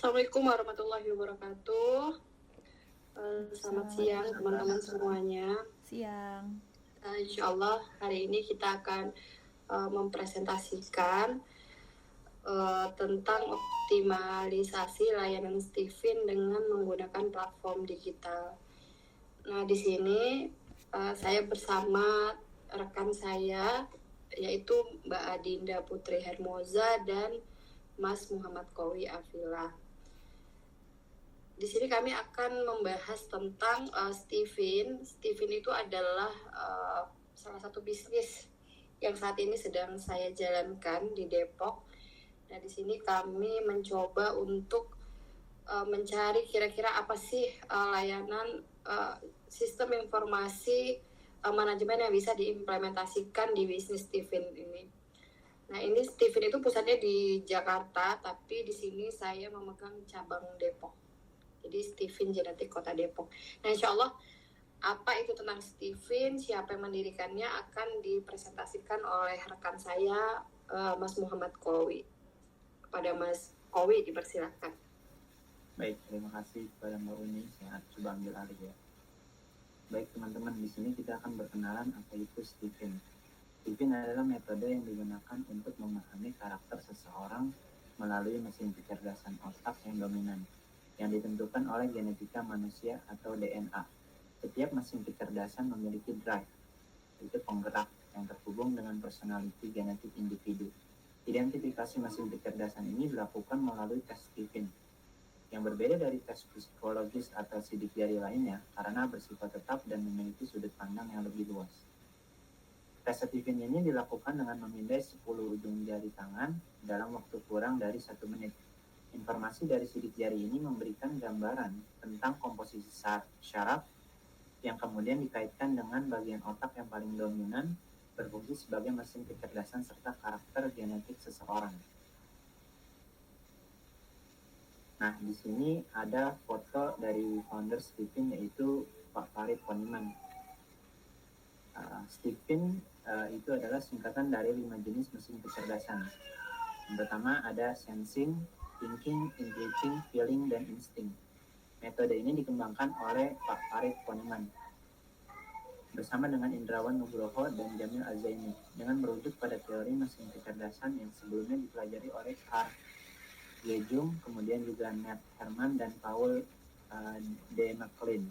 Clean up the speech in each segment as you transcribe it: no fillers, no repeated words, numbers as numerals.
Assalamualaikum warahmatullahi wabarakatuh. Selamat siang teman-teman semuanya. Siang. Insya Allah hari ini kita akan mempresentasikan tentang optimalisasi layanan Stephen dengan menggunakan platform digital. Nah, di sini saya bersama rekan saya yaitu Mbak Adinda Putri Hermoza dan Mas Muhammad Kowi Afila. Di sini kami akan membahas tentang Stephen. Stephen itu adalah salah satu bisnis yang saat ini sedang saya jalankan di Depok. Nah, di sini kami mencoba untuk mencari kira-kira apa sih layanan sistem informasi manajemen yang bisa diimplementasikan di bisnis Stephen ini. Nah, ini Stephen itu pusatnya di Jakarta, tapi di sini saya memegang cabang Depok. Jadi Stephen Genetik Kota Depok. Nah, insya Allah apa itu tentang Stephen, siapa yang mendirikannya akan dipresentasikan oleh rekan saya, Mas Muhammad Kowi. Kepada Mas Kowi dipersilakan. Baik, terima kasih kepada Mbak Uni. Saya coba ambil alih ya. Baik teman-teman, di sini kita akan berkenalan apa itu Stephen. Stephen adalah metode yang digunakan untuk memahami karakter seseorang melalui mesin kecerdasan otak yang dominan, yang ditentukan oleh genetika manusia atau DNA. Setiap mesin kecerdasan memiliki drive, yaitu penggerak yang terhubung dengan personality genetik individu. Identifikasi mesin kecerdasan ini dilakukan melalui tes Stephen, yang berbeda dari tes psikologis atau sidik jari lainnya karena bersifat tetap dan memiliki sudut pandang yang lebih luas. Tes Stephen ini dilakukan dengan memindai 10 ujung jari tangan dalam waktu kurang dari 1 menit. Informasi dari sidik jari ini memberikan gambaran tentang komposisi syaraf yang kemudian dikaitkan dengan bagian otak yang paling dominan, berfungsi sebagai mesin kecerdasan serta karakter genetik seseorang. Nah, di sini ada foto dari founder Stephen, yaitu Pak Farid Poniman. Stephen itu adalah singkatan dari 5 jenis mesin kecerdasan. Yang pertama ada sensing, thinking, intuiting, feeling, dan instinct. Metode ini dikembangkan oleh Pak Farid Poniman bersama dengan Indrawan Nugroho dan Jamil Azaimi dengan merujuk pada teori mesin kecerdasan yang sebelumnya dipelajari oleh Carl Jung, kemudian juga Nat Herman dan Paul D. McLean.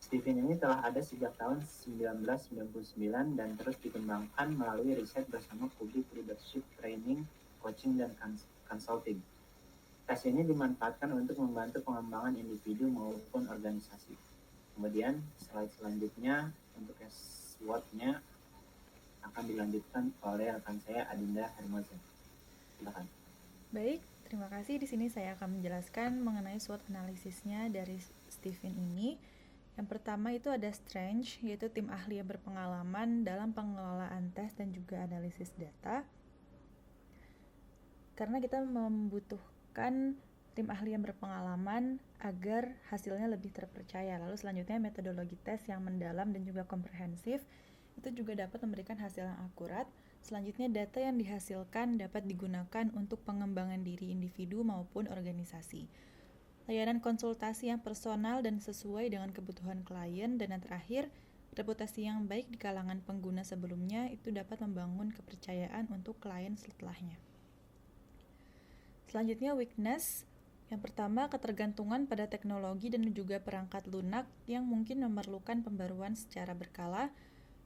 Stephen ini telah ada sejak tahun 1999 dan terus dikembangkan melalui riset bersama Public Leadership Training, Coaching, dan Consulting. Tes ini dimanfaatkan untuk membantu pengembangan individu maupun organisasi. Kemudian slide selanjutnya untuk SWOT-nya akan dilanjutkan oleh rekan saya Adinda Hermoza. Silakan. Baik, terima kasih. Di sini saya akan menjelaskan mengenai SWOT analisisnya dari Stephen ini. Yang pertama itu ada Strange, yaitu tim ahli yang berpengalaman dalam pengelolaan tes dan juga analisis data. Karena kita membutuhkan tim ahli yang berpengalaman agar hasilnya lebih terpercaya. Lalu selanjutnya metodologi tes yang mendalam dan juga komprehensif itu juga dapat memberikan hasil yang akurat. Selanjutnya data yang dihasilkan dapat digunakan untuk pengembangan diri individu maupun organisasi. Layanan konsultasi yang personal dan sesuai dengan kebutuhan klien, dan yang terakhir, reputasi yang baik di kalangan pengguna sebelumnya itu dapat membangun kepercayaan untuk klien setelahnya. Selanjutnya weakness. Yang pertama, ketergantungan pada teknologi dan juga perangkat lunak yang mungkin memerlukan pembaruan secara berkala,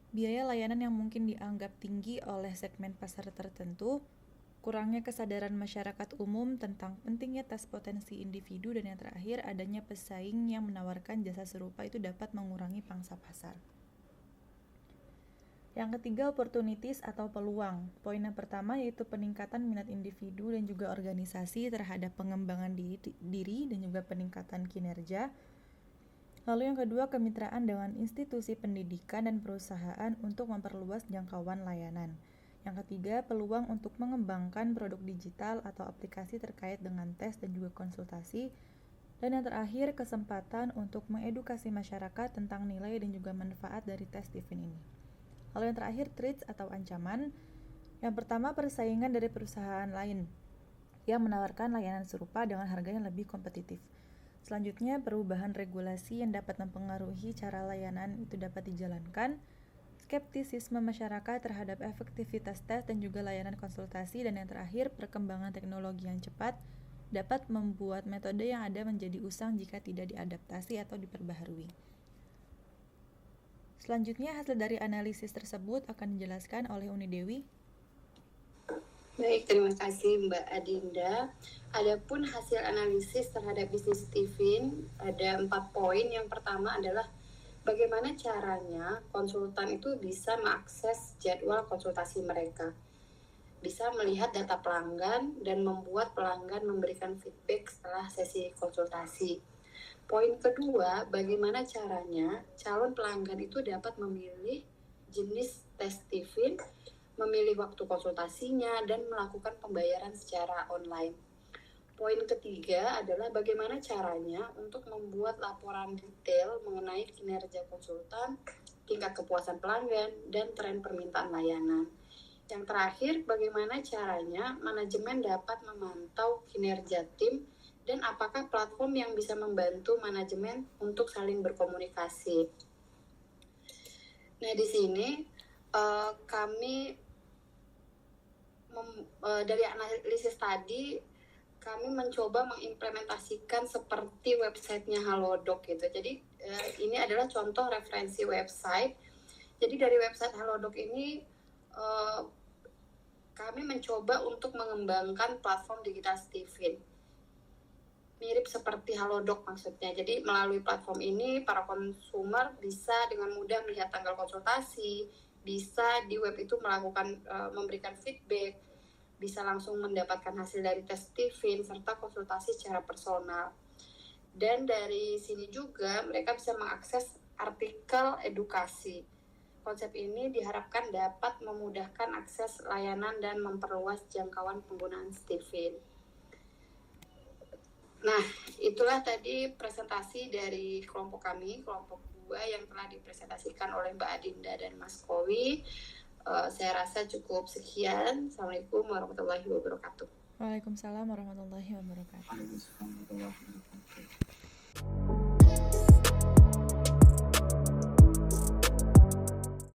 biaya layanan yang mungkin dianggap tinggi oleh segmen pasar tertentu, kurangnya kesadaran masyarakat umum tentang pentingnya tes potensi individu, dan yang terakhir, adanya pesaing yang menawarkan jasa serupa itu dapat mengurangi pangsa pasar. Yang ketiga, opportunities atau peluang. Poin yang pertama yaitu peningkatan minat individu dan juga organisasi terhadap pengembangan diri dan juga peningkatan kinerja. Lalu yang kedua, kemitraan dengan institusi pendidikan dan perusahaan untuk memperluas jangkauan layanan. Yang ketiga, peluang untuk mengembangkan produk digital atau aplikasi terkait dengan tes dan juga konsultasi. Dan yang terakhir, kesempatan untuk mengedukasi masyarakat tentang nilai dan juga manfaat dari tes Stephen ini. Lalu yang terakhir, threats atau ancaman. Yang pertama, persaingan dari perusahaan lain. yang menawarkan layanan serupa dengan harga yang lebih kompetitif. Selanjutnya, perubahan regulasi yang dapat mempengaruhi cara layanan itu dapat dijalankan. Skeptisisme masyarakat terhadap efektivitas tes dan juga layanan konsultasi. Dan yang terakhir, perkembangan teknologi yang cepat dapat membuat metode yang ada menjadi usang jika tidak diadaptasi atau diperbaharui. Selanjutnya, hasil dari analisis tersebut akan dijelaskan oleh Uni Dewi. Baik, terima kasih Mbak Adinda. Adapun hasil analisis terhadap bisnis Tiffin ada 4 poin. Yang pertama adalah bagaimana caranya konsultan itu bisa mengakses jadwal konsultasi mereka, bisa melihat data pelanggan dan membuat pelanggan memberikan feedback setelah sesi konsultasi. Poin kedua, bagaimana caranya calon pelanggan itu dapat memilih jenis tes Tiffin, memilih waktu konsultasinya, dan melakukan pembayaran secara online. Poin ketiga adalah bagaimana caranya untuk membuat laporan detail mengenai kinerja konsultan, tingkat kepuasan pelanggan, dan tren permintaan layanan. Yang terakhir, bagaimana caranya manajemen dapat memantau kinerja tim dan apakah platform yang bisa membantu manajemen untuk saling berkomunikasi. Nah, di sini kami dari analisis tadi kami mencoba mengimplementasikan seperti websitenya Halodoc gitu. Jadi ini adalah contoh referensi website. Jadi dari website Halodoc ini kami mencoba untuk mengembangkan platform digital Tiffin. Mirip seperti Halodoc maksudnya. Jadi melalui platform ini para konsumer bisa dengan mudah melihat tanggal konsultasi, bisa di web itu melakukan memberikan feedback, bisa langsung mendapatkan hasil dari tes Tiffin serta konsultasi secara personal. Dan dari sini juga mereka bisa mengakses artikel edukasi. Konsep ini diharapkan dapat memudahkan akses layanan dan memperluas jangkauan penggunaan Tiffin. Nah, itulah tadi presentasi dari kelompok kami, kelompok 2 yang telah dipresentasikan oleh Mbak Adinda dan Mas Kowi. Saya rasa cukup sekian. Assalamualaikum warahmatullahi wabarakatuh. Waalaikumsalam warahmatullahi wabarakatuh. Waalaikumsalam warahmatullahi wabarakatuh.